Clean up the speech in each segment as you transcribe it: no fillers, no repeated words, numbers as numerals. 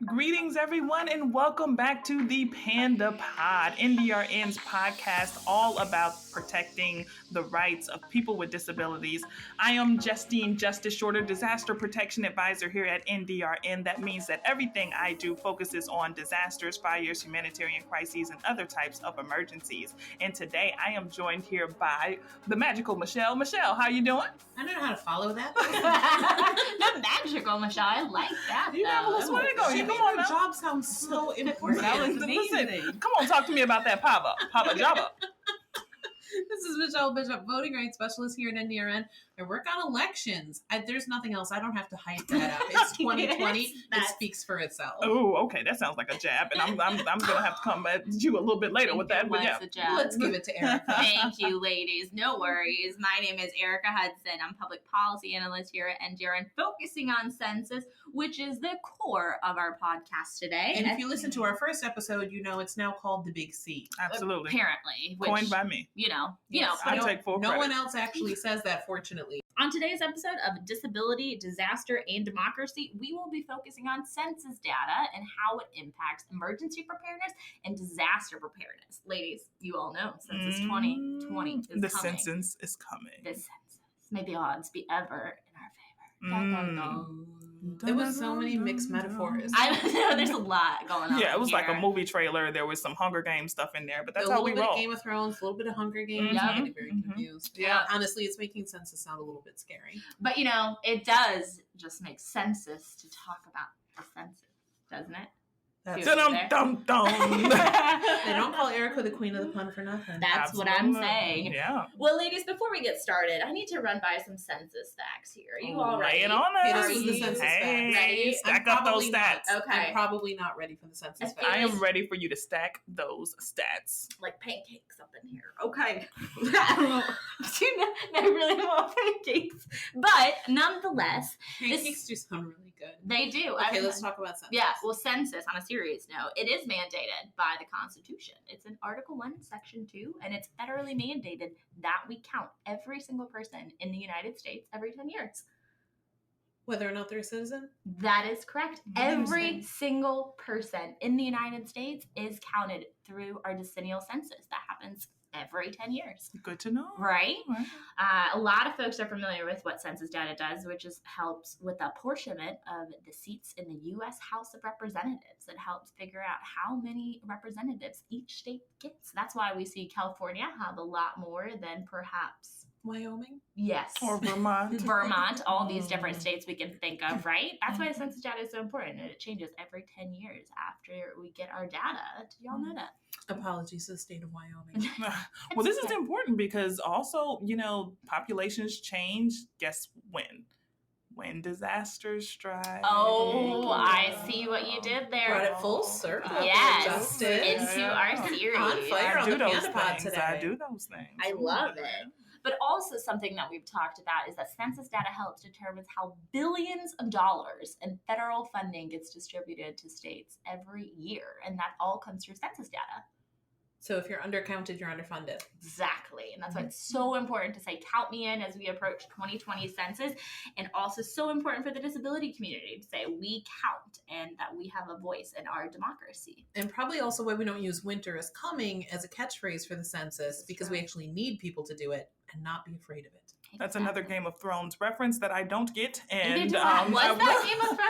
Greetings, everyone, and welcome back to the PandA Pod, NDRN's podcast all about protecting the rights of people with disabilities. I am Justine Justice Shorter, Disaster Protection Advisor here at NDRN. That means that everything I do focuses on disasters, fires, humanitarian crises, and other types of emergencies. And today I am joined here by the magical Michelle. Michelle, how you doing? I don't know how to follow that. The magical Michelle, I like that. You have a little swag on you. Come on now. Job sounds so important. That was Listen, amazing. come on, talk to me about that Papa Java. This is Michelle Bishop, voting rights specialist here at NDRN. I work on elections. There's nothing else. I don't have to hype that up. It's 2020. It speaks for itself. Oh, okay. That sounds like a jab, and I'm gonna have to come at you a little bit later with that. But yeah, Let's give it to Erica. Thank you, ladies. No worries. My name is Erica Hudson. I'm public policy analyst here at NDRN, focusing on census, which is the core of our podcast today. And if you listen to our first episode, you know it's now called the Big C. absolutely. Apparently, which, Coined by me. you know. I take full No credit. one else actually says that, fortunately. On today's episode of Disability, Disaster, and Democracy, we will be focusing on census data and how it impacts emergency preparedness and disaster preparedness. Ladies, you all know Census 2020 is the coming. census is coming. The census. May the odds be ever in our favor. Dun, dun, dun. There was so many mixed metaphors. I know there's a lot going on. Yeah, it was like a here. movie trailer. There was some Hunger Games stuff in there, but that's a how little we bit roll. of Game of Thrones, a little bit of Hunger Games. Mhm. I'm getting very confused. Yeah. Honestly, it's making census sound a little bit scary. But you know, it does just make census to talk about the census, doesn't it? That's, See what Dum there? dum dum. they don't call Erica the queen of the pun for nothing. That's what I'm Absolutely. saying. Yeah. Well, ladies, before we get started, I need to run by some census facts here. Are you all ready? Lay it on Okay, us. this is the census Hey, fact. Ready? stack I'm up those probably not. stats. Okay. I'm probably not ready for the census I fact. feel I am ready for you to stack those stats. Like pancakes up in here. Okay. I really want pancakes. But nonetheless, Pancakes do sound really good. they do. Okay, let's talk about census. Yeah, well, census, on a serious note, it is mandated by the Constitution. It's in Article 1, Section 2, and it's federally mandated that we count every single person in the United States every 10 years. Whether or not they're a citizen? That is correct. Every Interesting. single person in the United States is counted through our decennial census. That happens every 10 years. Good to know. Right? Right. A lot of folks are familiar with what census data does, which is helps with the apportionment of the seats in the U.S. House of Representatives. It helps figure out how many representatives each state gets. That's why we see California have a lot more than perhaps, Wyoming? yes, Or Vermont. Vermont, all these different states we can think of, right? That's why census data is so important, and it changes every 10 years after we get our data. Did y'all know that? Apologies to the state of Wyoming. Well, this is okay. important because also, populations change. Guess when? When disasters strike. Oh, I see what you did there. Brought it full circle. Yes, Justice. into our series. On fire I on do the those PandA Pod things. today. I do those things. I love it. But also something that we've talked about is that census data helps determine how billions of dollars in federal funding gets distributed to states every year. And that all comes through census data. So if you're undercounted, you're underfunded. Exactly. And that's why it's so important to say, count me in as we approach 2020 census. And also so important for the disability community to say we count and that we have a voice in our democracy. And probably also why we don't use winter is coming as a catchphrase for the census, because we actually need people to do it and not be afraid of it. That's another Game of Thrones reference that I don't get. You And did that. Was that Game of Thrones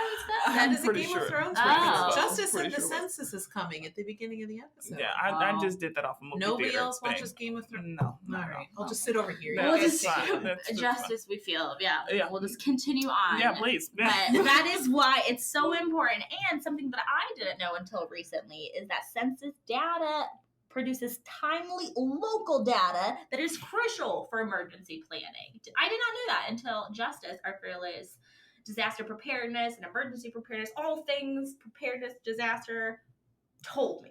though? That is a pretty Game sure. of Thrones Oh. reference. Justice Pretty said the sure. census is coming at the beginning of the episode. Yeah, I just did that off a movie Nobody theater else thing. watches Game of Thrones? No. All right. I'll just sit over here. No, We'll it's just fine. That's justice we feel. Yeah. Yeah. We'll just continue on. Yeah, please. Yeah. But that is why it's so important. And something that I didn't know until recently is that census data produces timely local data that is crucial for emergency planning. I did not know that until Justice, our fearless disaster preparedness and emergency preparedness, all things preparedness, disaster, told me.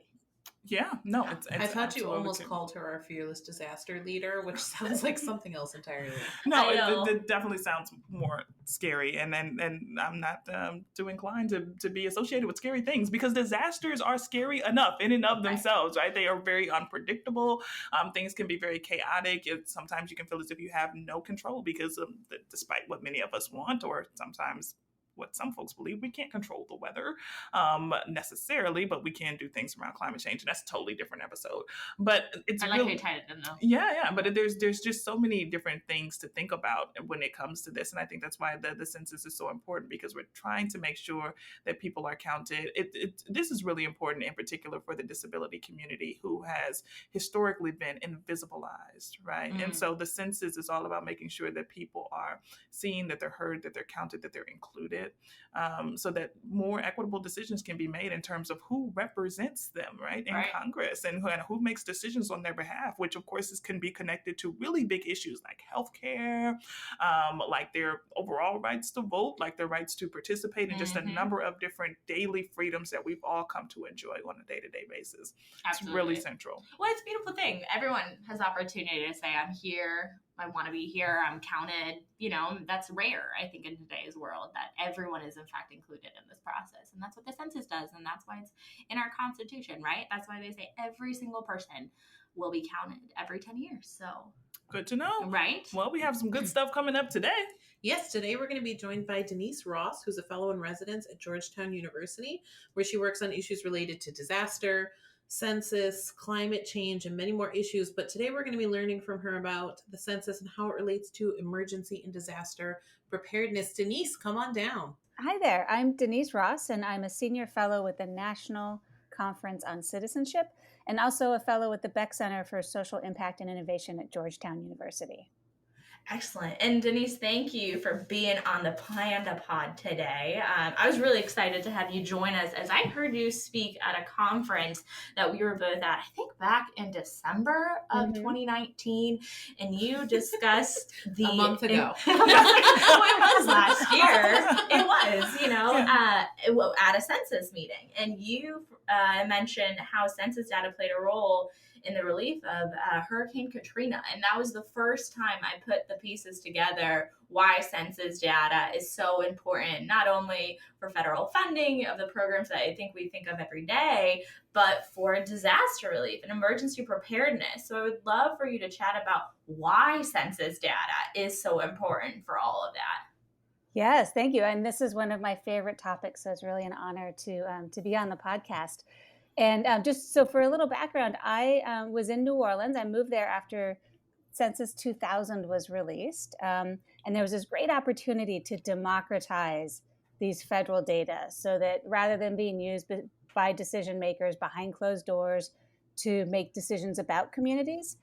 Yeah, no, it's I thought you absolutely almost true. called her our fearless disaster leader, which sounds like something else entirely. No, I know. it definitely sounds more scary, and I'm not too inclined to be associated with scary things because disasters are scary enough in and of themselves, right? They are very unpredictable. Things can be very chaotic. Sometimes you can feel as if you have no control because despite what many of us want, or sometimes what some folks believe. We can't control the weather necessarily, but we can do things around climate change, and that's a totally different episode. But it's I like how you tied it in, though. Yeah. But there's just so many different things to think about when it comes to this, and I think that's why the census is so important, because we're trying to make sure that people are counted. This is really important, in particular for the disability community, who has historically been invisibilized, right? And so the census is all about making sure that people are seen, that they're heard, that they're counted, that they're included, so that more equitable decisions can be made in terms of who represents them, right, in Congress, and who makes decisions on their behalf, which of course can be connected to really big issues like healthcare, like their overall rights to vote, like their rights to participate in just a number of different daily freedoms that we've all come to enjoy on a day-to-day basis. Absolutely. It's really central. Well, it's a beautiful thing. Everyone has the opportunity to say, I'm here, I want to be here, I'm counted. You know, that's rare, I think, in today's world, that everyone is in fact included in this process. And that's what the census does. And that's why it's in our Constitution, right? That's why they say every single person will be counted every 10 years. So good to know. Right? Well, we have some good stuff coming up today. Yes, today we're going to be joined by Denice Ross, who's a fellow in residence at Georgetown University, where she works on issues related to disaster, census, climate change, and many more issues. But today we're going to be learning from her about the census and how it relates to emergency and disaster preparedness. Denice, come on down. Hi there. I'm Denice Ross, and I'm a senior fellow with the National Conference on Citizenship, and also a fellow with the Beeck Center for Social Impact and Innovation at Georgetown University. Excellent. And Denice, thank you for being on the PandA pod today. I was really excited to have you join us, as I heard you speak at a conference that we were both at, I think back in December of 2019, and you discussed a month ago. Well, it was last year. It was, at a census meeting. And you mentioned how census data played a role in the relief of Hurricane Katrina. And that was the first time I put the pieces together why census data is so important, not only for federal funding of the programs that I think we think of every day, but for disaster relief and emergency preparedness. So I would love for you to chat about why census data is so important for all of that. Yes, thank you. And this is one of my favorite topics, so it's really an honor to be on the podcast. And just so for a little background, I was in New Orleans. I moved there after Census 2000 was released. And there was this great opportunity to democratize these federal data so that rather than being used by decision makers behind closed doors to make decisions about communities,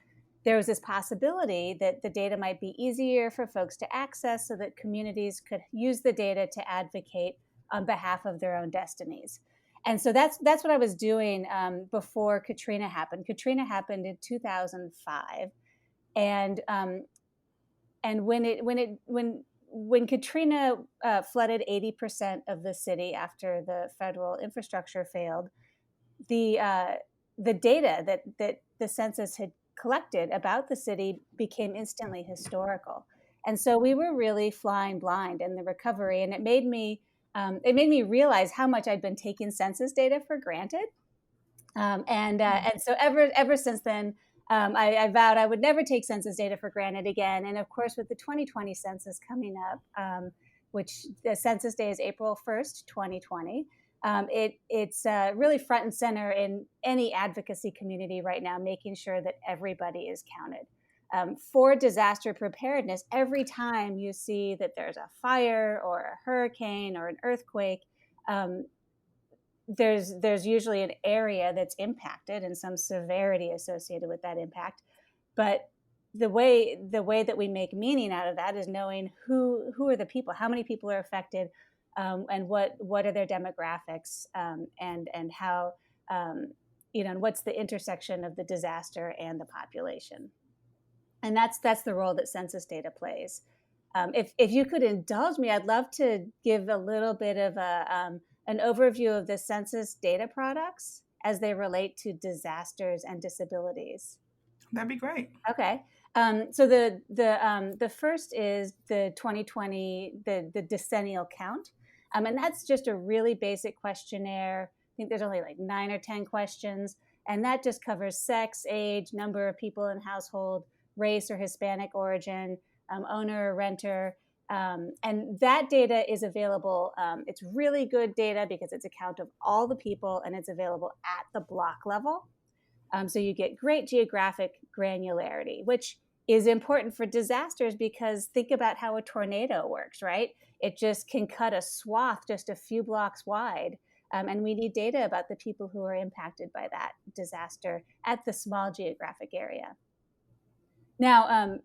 there was this possibility that the data might be easier for folks to access so that communities could use the data to advocate on behalf of their own destinies. And so that's what I was doing before Katrina happened. Katrina happened in 2005, and when Katrina flooded 80% of the city after the federal infrastructure failed, the data that the census had collected about the city became instantly historical, and so we were really flying blind in the recovery, and it made me realize how much I'd been taking census data for granted. And so ever since then, I vowed I would never take census data for granted again. And of course, with the 2020 census coming up, which the census day is April 1st, 2020, it's really front and center in any advocacy community right now, making sure that everybody is counted. For disaster preparedness, every time you see that there's a fire or a hurricane or an earthquake, there's usually an area that's impacted and some severity associated with that impact. But the way that we make meaning out of that is knowing who are the people, how many people are affected, and what are their demographics, and how and what's the intersection of the disaster and the population. And that's the role that census data plays. If you could indulge me, I'd love to give a little bit of an overview of the census data products as they relate to disasters and disabilities. That'd be great. Okay. So the first is the 2020 the decennial count, and that's just a really basic questionnaire. I think there's only like 9 or 10 questions, and that just covers sex, age, number of people in household, race or Hispanic origin, owner or renter, And that data is available. It's really good data because it's a count of all the people, and it's available at the block level. So you get great geographic granularity, which is important for disasters, because think about how a tornado works, right? It just can cut a swath just a few blocks wide. And we need data about the people who are impacted by that disaster at the small geographic area. Now,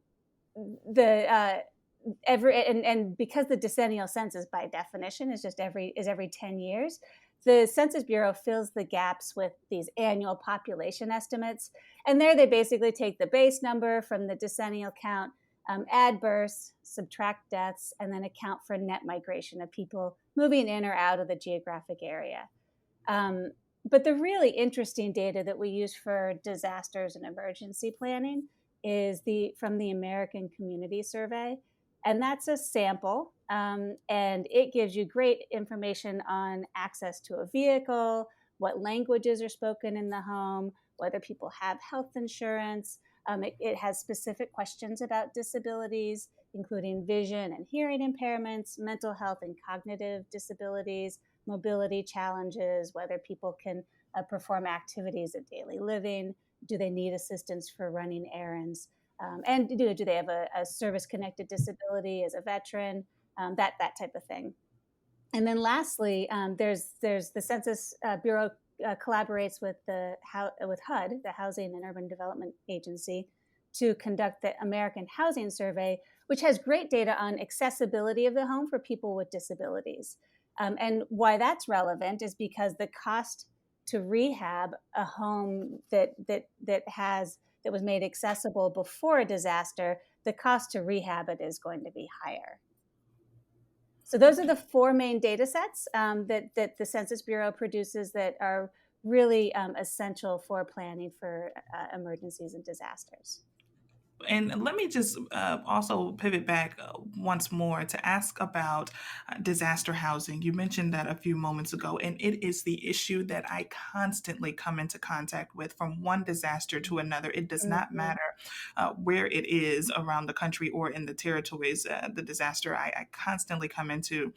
because the decennial census by definition is every 10 years, the Census Bureau fills the gaps with these annual population estimates. And there they basically take the base number from the decennial count, add births, subtract deaths, and then account for net migration of people moving in or out of the geographic area. But the really interesting data that we use for disasters and emergency planning is from the American Community Survey. And that's a sample, and it gives you great information on access to a vehicle, what languages are spoken in the home, whether people have health insurance. It has specific questions about disabilities, including vision and hearing impairments, mental health and cognitive disabilities, mobility challenges, whether people can perform activities of daily living, do they need assistance for running errands, and do they have a service-connected disability as a veteran, that type of thing. And then lastly, there's the Census Bureau collaborates with HUD, the Housing and Urban Development Agency, to conduct the American Housing Survey, which has great data on accessibility of the home for people with disabilities. And why that's relevant is because the cost to rehab a home that was made accessible before a disaster, the cost to rehab it is going to be higher. So those are the four main data sets that the Census Bureau produces that are really essential for planning for emergencies and disasters. And let me just also pivot back once more to ask about disaster housing. You mentioned that a few moments ago, and it is the issue that I constantly come into contact with from one disaster to another. It does not matter where it is around the country or in the territories, the disaster, I constantly come into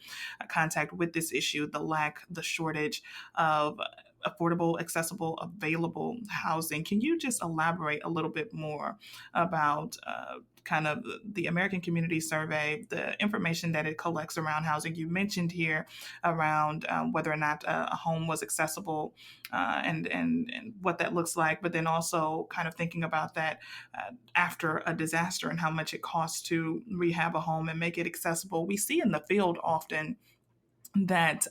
contact with this issue, the shortage of affordable, accessible, available housing. Can you just elaborate a little bit more about kind of the American Community Survey, the information that it collects around housing? You mentioned here around whether or not a home was accessible and what that looks like, but then also kind of thinking about that after a disaster and how much it costs to rehab a home and make it accessible. We see in the field often that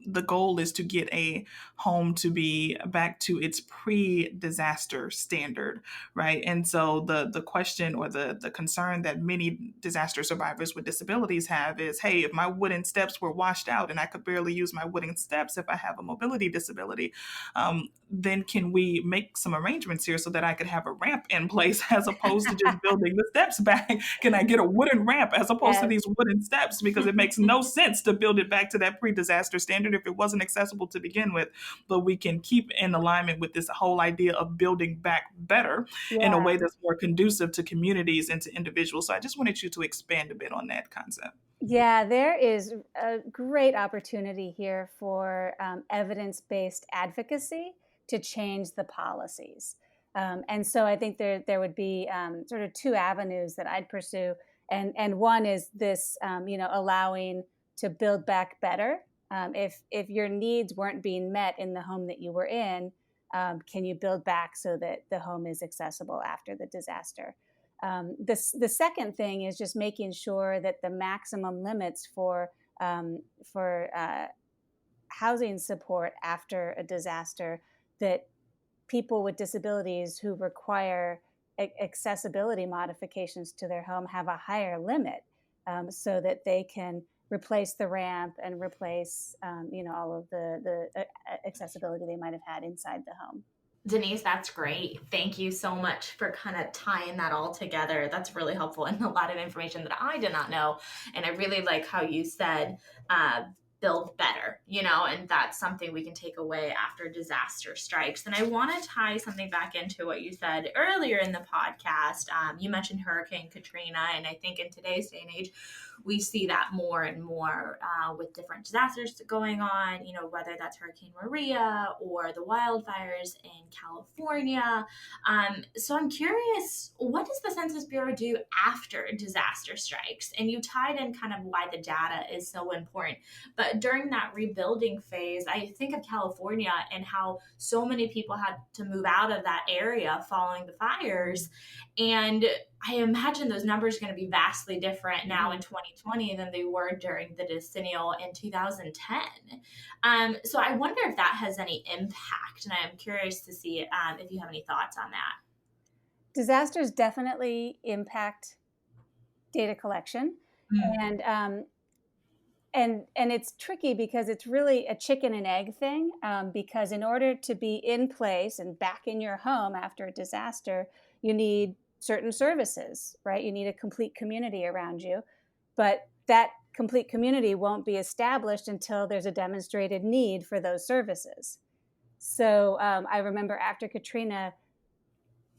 the goal is to get a home to be back to its pre-disaster standard, right? And so the question or the concern that many disaster survivors with disabilities have is, hey, if my wooden steps were washed out and I could barely use my wooden steps if I have a mobility disability, then can we make some arrangements here so that I could have a ramp in place as opposed to just building the steps back? Can I get a wooden ramp as opposed to these wooden steps? Because it makes no sense to build it back to that pre-disaster standard if it wasn't accessible to begin with. But we can keep in alignment with this whole idea of building back better in a way that's more conducive to communities and to individuals. So I just wanted you to expand a bit on that concept. Yeah, there is a great opportunity here for evidence-based advocacy to change the policies. And so I think there would be sort of two avenues that I'd pursue. And one is this, allowing to build back better. If your needs weren't being met in the home that you were in, can you build back so that the home is accessible after the disaster? The second thing is just making sure that the maximum limits for housing support after a disaster, that people with disabilities who require accessibility modifications to their home have a higher limit, so that they can replace the ramp and replace all of the accessibility they might have had inside the home. Denice, that's great. Thank you so much for kind of tying that all together. That's really helpful and a lot of information that I did not know. And I really like how you said build better, and that's something we can take away after disaster strikes. And I want to tie something back into what you said earlier in the podcast. You mentioned Hurricane Katrina, and I think in today's day and age, we see that more and more with different disasters going on, whether that's Hurricane Maria or the wildfires in California. So I'm curious, what does the Census Bureau do after disaster strikes? And you tied in kind of why the data is so important. But during that rebuilding phase, I think of California and how so many people had to move out of that area following the fires. And I imagine those numbers are going to be vastly different now in 2020 than they were during the decennial in 2010. So I wonder if that has any impact. And I'm curious to see if you have any thoughts on that. Disasters definitely impact data collection. And it's tricky because it's really a chicken and egg thing, because in order to be in place and back in your home after a disaster, you need certain services, right? You need a complete community around you, but that complete community won't be established until there's a demonstrated need for those services. So I remember after Katrina,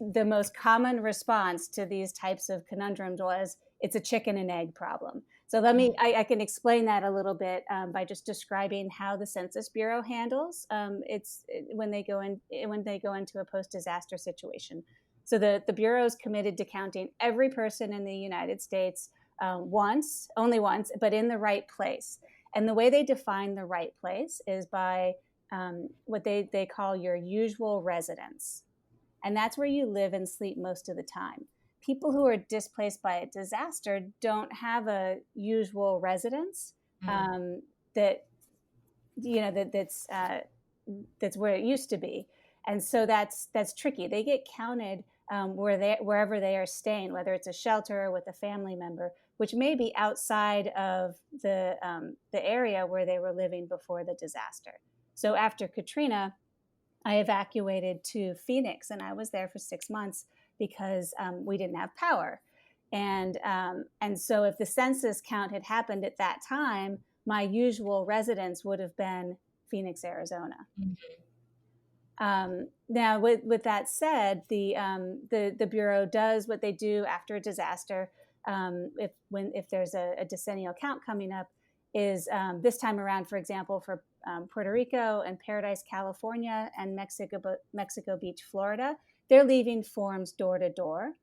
the most common response to these types of conundrums was, it's a chicken and egg problem. So I can explain that a little bit by just describing how the Census Bureau handles when they go into a post-disaster situation. So the Bureau is committed to counting every person in the United States only once, but in the right place. And the way they define the right place is by what they call your usual residence. And that's where you live and sleep most of the time. People who are displaced by a disaster don't have a usual residence that's where it used to be. And so that's tricky. They get counted wherever they are staying, whether it's a shelter with a family member, which may be outside of the area where they were living before the disaster. So after Katrina, I evacuated to Phoenix, and I was there for 6 months because we didn't have power. And so if the census count had happened at that time, my usual residence would have been Phoenix, Arizona. Mm-hmm. Now, with that said, the Bureau does what they do after a disaster. If there's a decennial count coming up, is this time around, for example, for Puerto Rico and Paradise, California, and Mexico Beach, Florida, they're leaving forms door to door.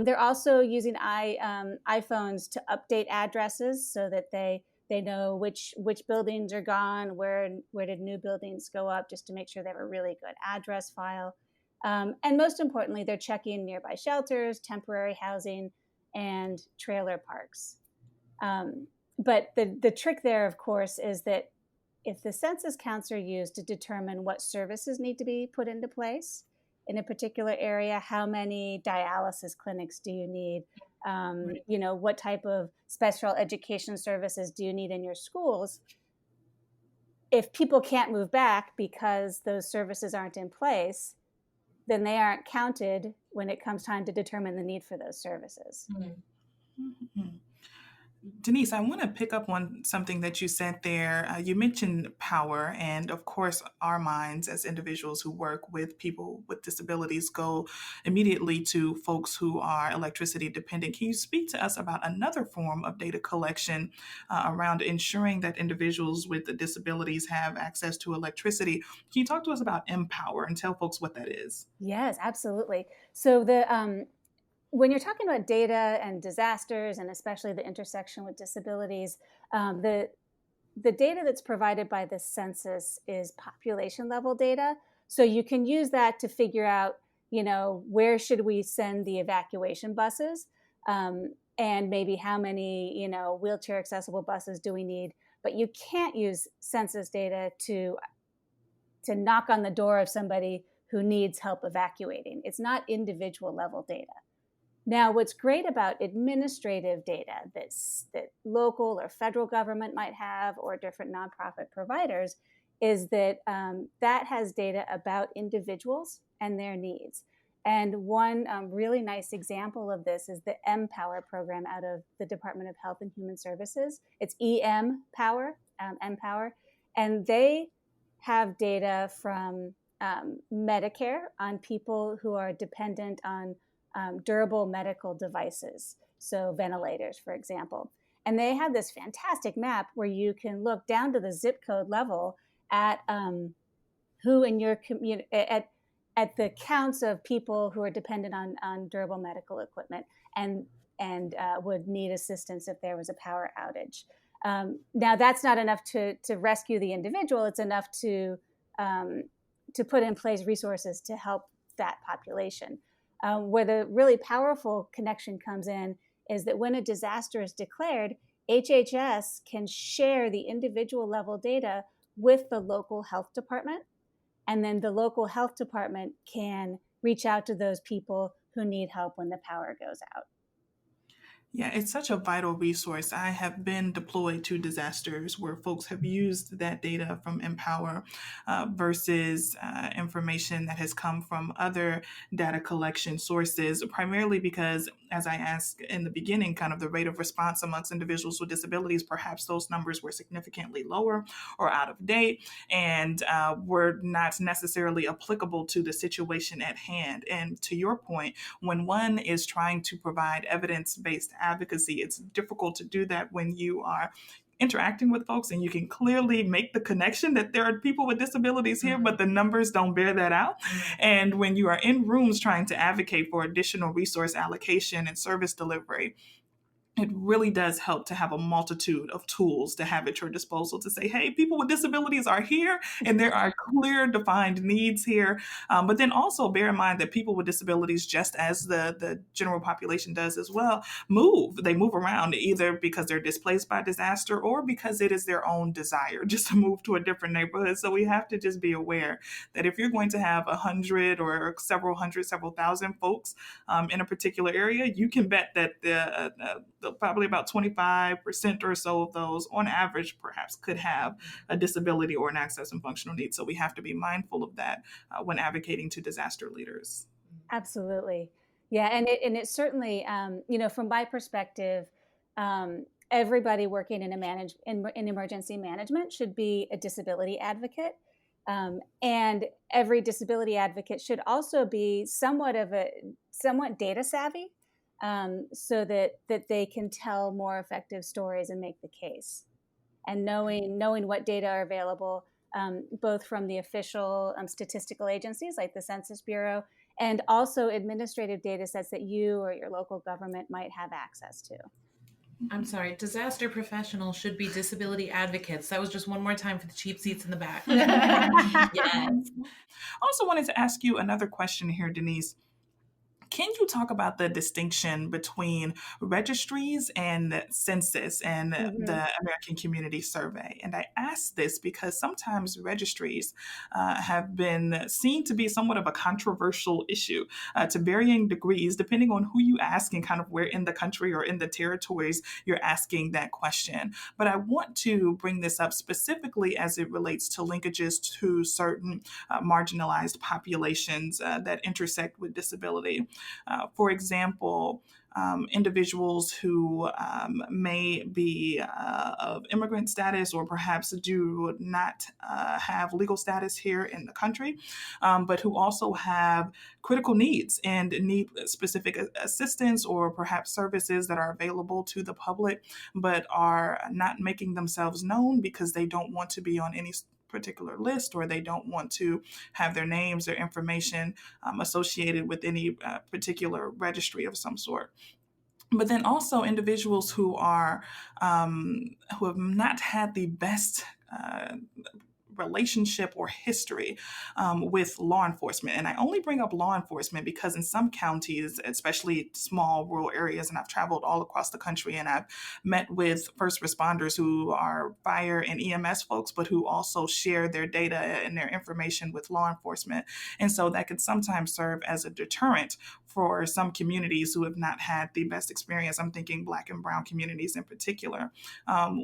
They're also using iPhones to update addresses so that they know which buildings are gone, where did new buildings go up, just to make sure they have a really good address file. And most importantly, they're checking nearby shelters, temporary housing, and trailer parks. But the trick there, of course, is that if the census counts are used to determine what services need to be put into place in a particular area, how many dialysis clinics do you need? What type of special education services do you need in your schools? If people can't move back because those services aren't in place, then they aren't counted when it comes time to determine the need for those services. Mm-hmm. Denice, I want to pick up on something that you said there. You mentioned power, and of course, our minds as individuals who work with people with disabilities go immediately to folks who are electricity dependent. Can you speak to us about another form of data collection around ensuring that individuals with disabilities have access to electricity? Can you talk to us about Empower and tell folks what that is? Yes, absolutely. So when you're talking about data and disasters, and especially the intersection with disabilities, the data that's provided by the census is population level data. So you can use that to figure out, where should we send the evacuation buses, and maybe how many, wheelchair accessible buses do we need. But you can't use census data to knock on the door of somebody who needs help evacuating. It's not individual level data. Now, what's great about administrative data that local or federal government might have, or different nonprofit providers, is that that has data about individuals and their needs. And one really nice example of this is the Empower program out of the Department of Health and Human Services. It's Empower, and they have data from Medicare on people who are dependent on durable medical devices, so ventilators, for example. And they have this fantastic map where you can look down to the zip code level at who in your community, at the counts of people who are dependent on durable medical equipment and would need assistance if there was a power outage. Now, that's not enough to rescue the individual. It's enough to put in place resources to help that population. Where the really powerful connection comes in is that when a disaster is declared, HHS can share the individual level data with the local health department. And then the local health department can reach out to those people who need help when the power goes out. Yeah, it's such a vital resource. I have been deployed to disasters where folks have used that data from Empower versus information that has come from other data collection sources, primarily because, as I asked in the beginning, kind of the rate of response amongst individuals with disabilities, perhaps those numbers were significantly lower or out of date and were not necessarily applicable to the situation at hand. And to your point, when one is trying to provide evidence-based advocacy, it's difficult to do that when you are interacting with folks and you can clearly make the connection that there are people with disabilities here, but the numbers don't bear that out. And when you are in rooms trying to advocate for additional resource allocation and service delivery, it really does help to have a multitude of tools to have at your disposal to say, hey, people with disabilities are here and there are clear defined needs here. But then also bear in mind that people with disabilities, just as the general population does as well, They move around either because they're displaced by disaster or because it is their own desire just to move to a different neighborhood. So we have to just be aware that if you're going to have 100 or several hundred, several thousand folks in a particular area, you can bet that probably about 25% or so of those on average perhaps could have a disability or an access and functional need. So we have to be mindful of that when advocating to disaster leaders. Absolutely. Yeah. And it certainly, from my perspective, everybody working in emergency management should be a disability advocate. And every disability advocate should also be somewhat data savvy. So that they can tell more effective stories and make the case. And knowing what data are available, both from the official statistical agencies like the Census Bureau, and also administrative data sets that you or your local government might have access to. I'm sorry, disaster professionals should be disability advocates. That was just one more time for the cheap seats in the back. Yes. I also wanted to ask you another question here, Denice. Can you talk about the distinction between registries and census and the American Community Survey? And I ask this because sometimes registries have been seen to be somewhat of a controversial issue to varying degrees, depending on who you ask and kind of where in the country or in the territories you're asking that question. But I want to bring this up specifically as it relates to linkages to certain marginalized populations that intersect with disability. For example, individuals who may be of immigrant status or perhaps do not have legal status here in the country, but who also have critical needs and need specific assistance or perhaps services that are available to the public, but are not making themselves known because they don't want to be on any particular list or they don't want to have their names or information associated with any particular registry of some sort. But then also individuals who are who have not had the best relationship or history with law enforcement. And I only bring up law enforcement because in some counties, especially small rural areas, and I've traveled all across the country and I've met with first responders who are fire and EMS folks, but who also share their data and their information with law enforcement. And so that can sometimes serve as a deterrent for some communities who have not had the best experience. I'm thinking Black and Brown communities in particular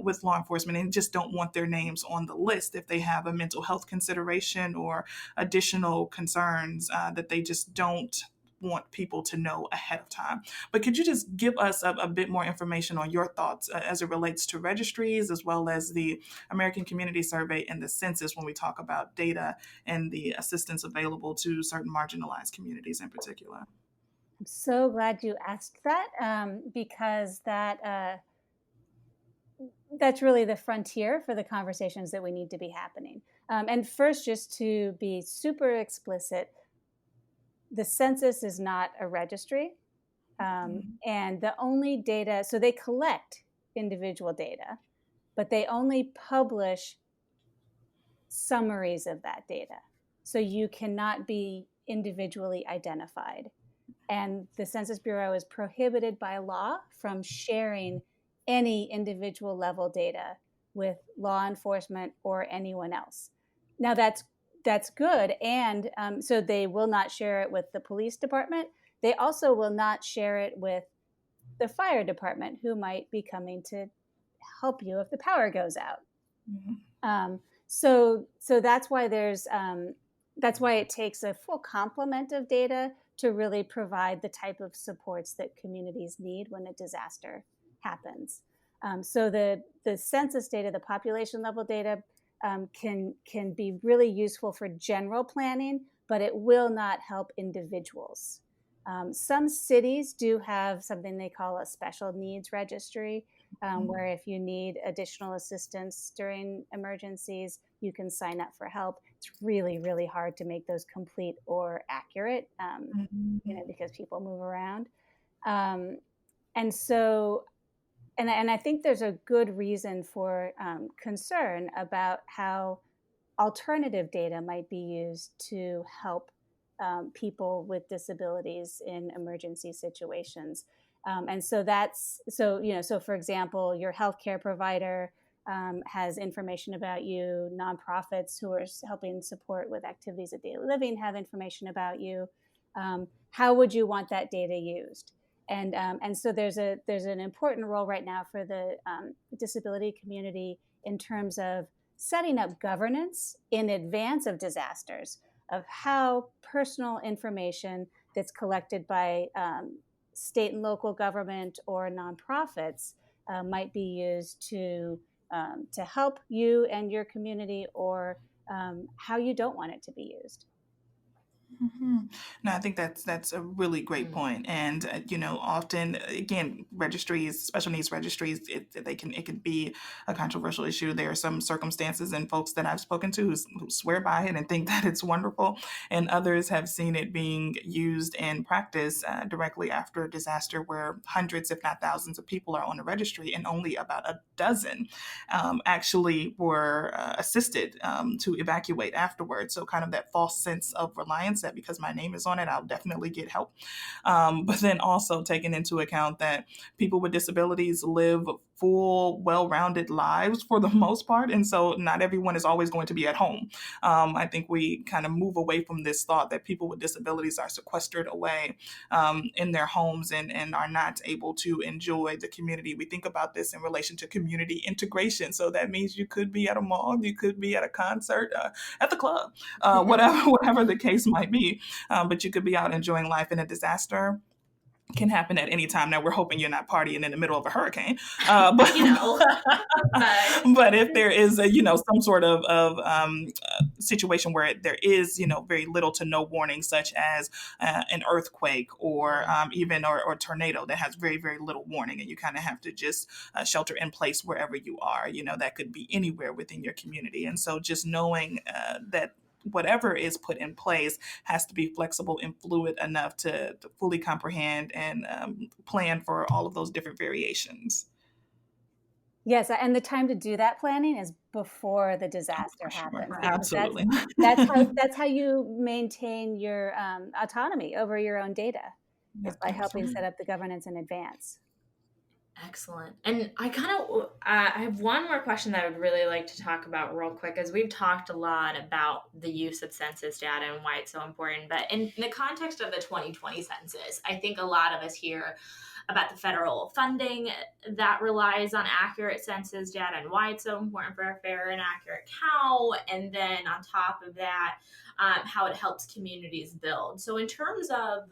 with law enforcement and just don't want their names on the list if they have a mental health consideration or additional concerns that they just don't want people to know ahead of time. But could you just give us a bit more information on your thoughts as it relates to registries as well as the American Community Survey and the census when we talk about data and the assistance available to certain marginalized communities in particular? I'm so glad you asked that because that that's really the frontier for the conversations that we need to be happening. And first, just to be super explicit, the census is not a registry. And the only data, so they collect individual data, but they only publish summaries of that data. So you cannot be individually identified. And the Census Bureau is prohibited by law from sharing any individual level data with law enforcement or anyone else. Now that's good. And so they will not share it with the police department. They also will not share it with the fire department, who might be coming to help you if the power goes out. So that's why that's why it takes a full complement of data to really provide the type of supports that communities need when a disaster happens. So the census data, the population level data, can be really useful for general planning, but it will not help individuals. Some cities do have something they call a special needs registry, where if you need additional assistance during emergencies, you can sign up for help. It's really, really hard to make those complete or accurate, because people move around. And so, and I think there's a good reason for concern about how alternative data might be used to help people with disabilities in emergency situations. And so so for example, your healthcare provider has information about you. Nonprofits who are helping support with activities of daily living have information about you. How would you want that data used? And so there's an important role right now for the disability community in terms of setting up governance in advance of disasters, of how personal information that's collected by state and local government or nonprofits might be used to help you and your community, or how you don't want it to be used. No, I think that's a really great point. And often, again, registries, special needs registries, it can be a controversial issue. There are some circumstances and folks that I've spoken to who swear by it and think that it's wonderful, and others have seen it being used in practice directly after a disaster, where hundreds, if not thousands, of people are on the registry, and only about a dozen actually were assisted to evacuate afterwards. So kind of that false sense of reliance that because my name is on it, I'll definitely get help. But then also taking into account that people with disabilities live full, well-rounded lives for the most part. And so not everyone is always going to be at home. I think we kind of move away from this thought that people with disabilities are sequestered away in their homes and are not able to enjoy the community. We think about this in relation to community integration. So that means you could be at a mall, you could be at a concert, at the club, whatever the case might be. But you could be out enjoying life. In a disaster can happen at any time. Now we're hoping you're not partying in the middle of a hurricane, but but if there is some sort of situation where there is very little to no warning, such as an earthquake or even or tornado that has very, very little warning, and you kind of have to just shelter in place wherever you are, that could be anywhere within your community. And so just knowing that whatever is put in place has to be flexible and fluid enough to fully comprehend and plan for all of those different variations. Yes, and the time to do that planning is before the disaster happens. Absolutely. That's how you maintain your autonomy over your own data, is by helping set up the governance in advance. Excellent. And I have one more question that I would really like to talk about real quick, as we've talked a lot about the use of census data and why it's so important. But in the context of the 2020 census, I think a lot of us hear about the federal funding that relies on accurate census data and why it's so important for a fair and accurate count. And then on top of that, how it helps communities build. So in terms of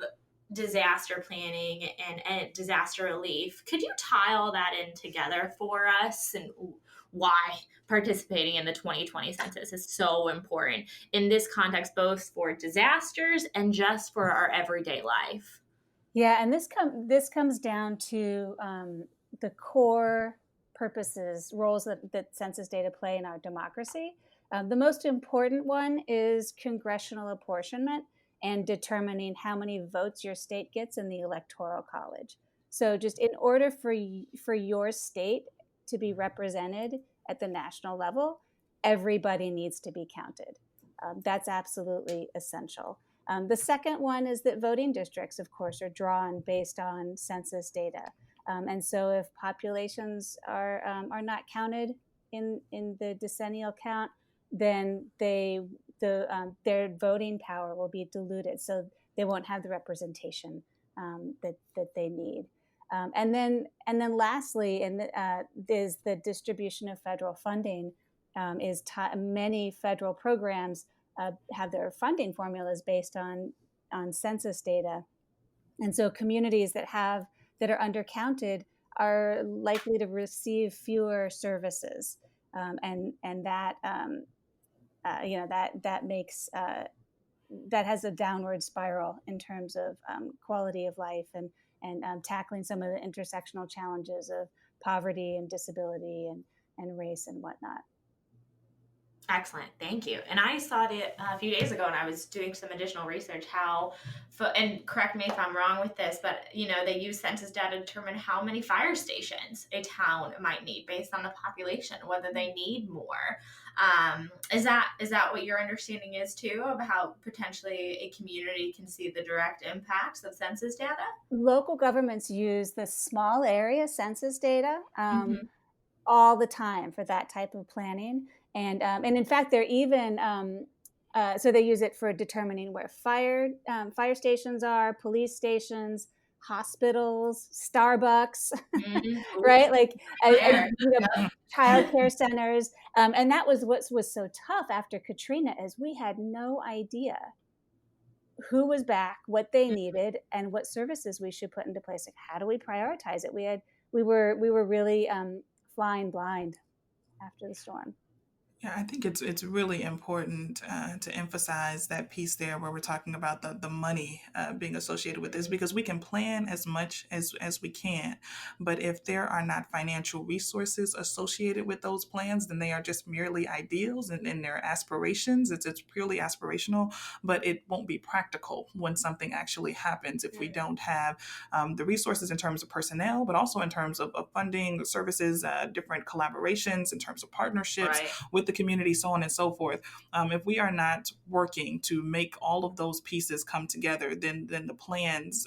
disaster planning and disaster relief, could you tie all that in together for us, and why participating in the 2020 census is so important in this context, both for disasters and just for our everyday life? Yeah, and this comes down to the core roles that census data play in our democracy. The most important one is congressional apportionment and determining how many votes your state gets in the Electoral College. So just in order for your state to be represented at the national level, everybody needs to be counted. That's absolutely essential. The second one is that voting districts, of course, are drawn based on census data. And so if populations are not counted in the decennial count, then their voting power will be diluted. So they won't have the representation that they need. And then lastly, is the distribution of federal funding. Many federal programs have their funding formulas based on census data, and so communities that are undercounted are likely to receive fewer services, and that that makes that has a downward spiral in terms of quality of life and tackling some of the intersectional challenges of poverty and disability and race and whatnot. Excellent. Thank you. And I saw it a few days ago, and I was doing some additional research and correct me if I'm wrong with this, but they use census data to determine how many fire stations a town might need based on the population, whether they need more. Is that what your understanding is too, of how potentially a community can see the direct impacts of census data? Local governments use the small area census data all the time for that type of planning. And in fact, they're even so they use it for determining where fire stations are, police stations, hospitals, Starbucks, right? Like child care centers. And that was what was so tough after Katrina, is we had no idea who was back, what they needed, and what services we should put into place. Like, how do we prioritize it? We were really flying blind after the storm. Yeah, I think it's really important to emphasize that piece there where we're talking about the money being associated with this, because we can plan as much as we can, but if there are not financial resources associated with those plans, then they are just merely ideals and they're aspirations. It's purely aspirational, but it won't be practical when something actually happens if we don't have the resources in terms of personnel, but also in terms of funding, services, different collaborations, in terms of partnerships with the community, so on and so forth. If we are not working to make all of those pieces come together, then the plans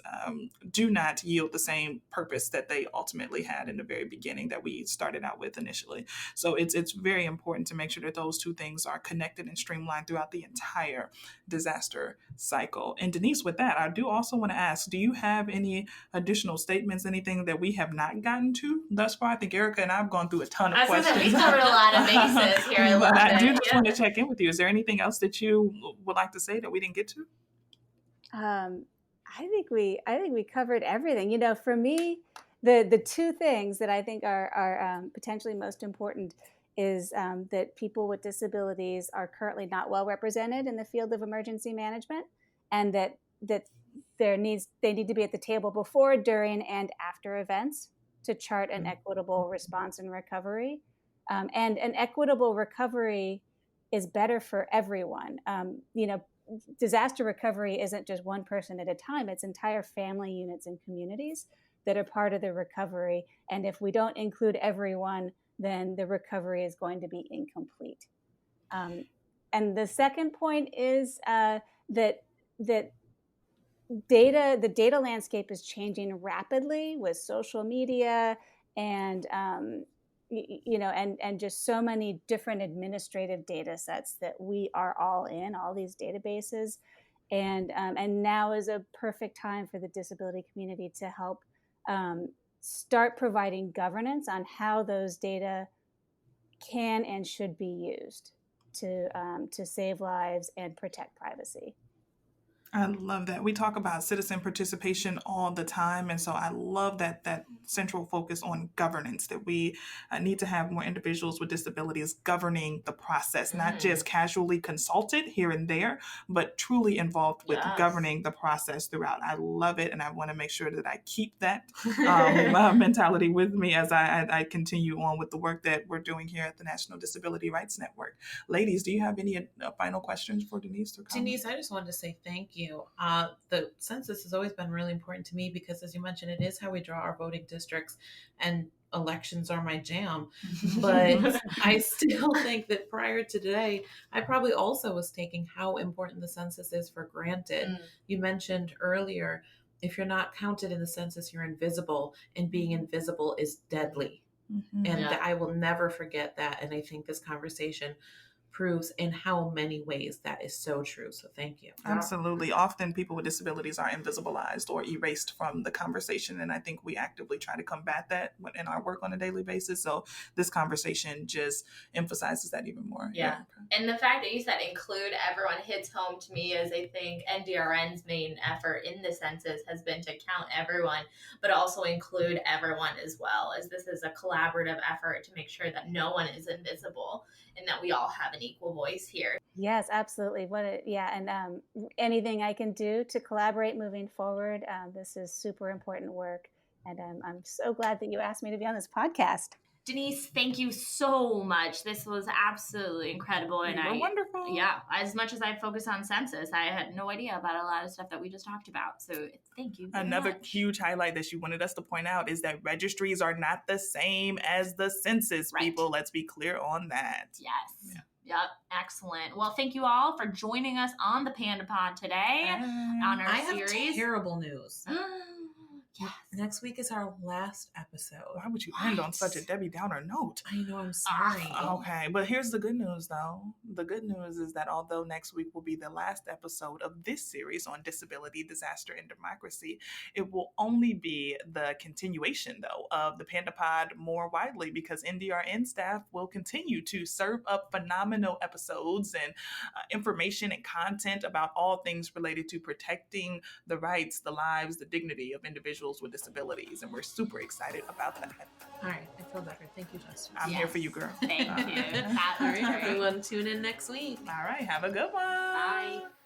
do not yield the same purpose that they ultimately had in the very beginning that we started out with initially. So it's very important to make sure that those two things are connected and streamlined throughout the entire disaster cycle. And Denice, with that, I do also want to ask, do you have any additional statements, anything that we have not gotten to thus far? I think Erica and I have gone through a ton of questions. We covered a lot of bases here. But I do just want to check in with you. Is there anything else that you would like to say that we didn't get to? I think we covered everything. For me, the two things that I think are potentially most important is that people with disabilities are currently not well represented in the field of emergency management, and that they need to be at the table before, during, and after events to chart an equitable response and recovery. And an equitable recovery is better for everyone. Disaster recovery isn't just one person at a time. It's entire family units and communities that are part of the recovery. And if we don't include everyone, then the recovery is going to be incomplete. And the second point is that the data landscape is changing rapidly with social media and and just so many different administrative data sets that we are all in, all these databases. And now is a perfect time for the disability community to help start providing governance on how those data can and should be used to save lives and protect privacy. I love that. We talk about citizen participation all the time. And so I love that central focus on governance, that we need to have more individuals with disabilities governing the process, not just casually consulted here and there, but truly involved with governing the process throughout. I love it. And I want to make sure that I keep that mentality with me as I continue on with the work that we're doing here at the National Disability Rights Network. Ladies, do you have any final questions for Denice? Denice, I just wanted to say thank you. The census has always been really important to me because, as you mentioned, it is how we draw our voting districts, and elections are my jam. But I still think that prior to today, I probably also was taking how important the census is for granted. You mentioned earlier, if you're not counted in the census, you're invisible, and being invisible is deadly. And I will never forget that. And I think this conversation proves in how many ways that is so true. So thank you. Absolutely. Often people with disabilities are invisibilized or erased from the conversation. And I think we actively try to combat that in our work on a daily basis. So this conversation just emphasizes that even more. Yeah. And the fact that you said include everyone hits home to me, as I think NDRN's main effort in the census has been to count everyone, but also include everyone as well, as this is a collaborative effort to make sure that no one is invisible and that we all have an equal voice here. Yes, absolutely. And anything I can do to collaborate moving forward. This is super important work. And I'm so glad that you asked me to be on this podcast. Denice, thank you so much. This was absolutely incredible. And you were wonderful. Yeah, as much as I focus on census, I had no idea about a lot of stuff that we just talked about. So thank you. Another huge highlight that she wanted us to point out is that registries are not the same as the census, people. Let's be clear on that. Yes. Yeah. Yep. Excellent. Well, thank you all for joining us on the PandA Pod today on our series. I have terrible news. Yes. Next week is our last episode. Why would you end on such a Debbie Downer note? I know, I'm sorry. Okay, but here's the good news, though. The good news is that although next week will be the last episode of this series on disability, disaster, and democracy, it will only be the continuation, though, of the PandA Pod more widely, because NDRN staff will continue to serve up phenomenal episodes and information and content about all things related to protecting the rights, the lives, the dignity of individuals with disabilities, and we're super excited about that. All right, I feel better. Thank you, Justin. I'm here for you, girl. Thank you. All right, everyone, tune in next week. All right, have a good one. Bye.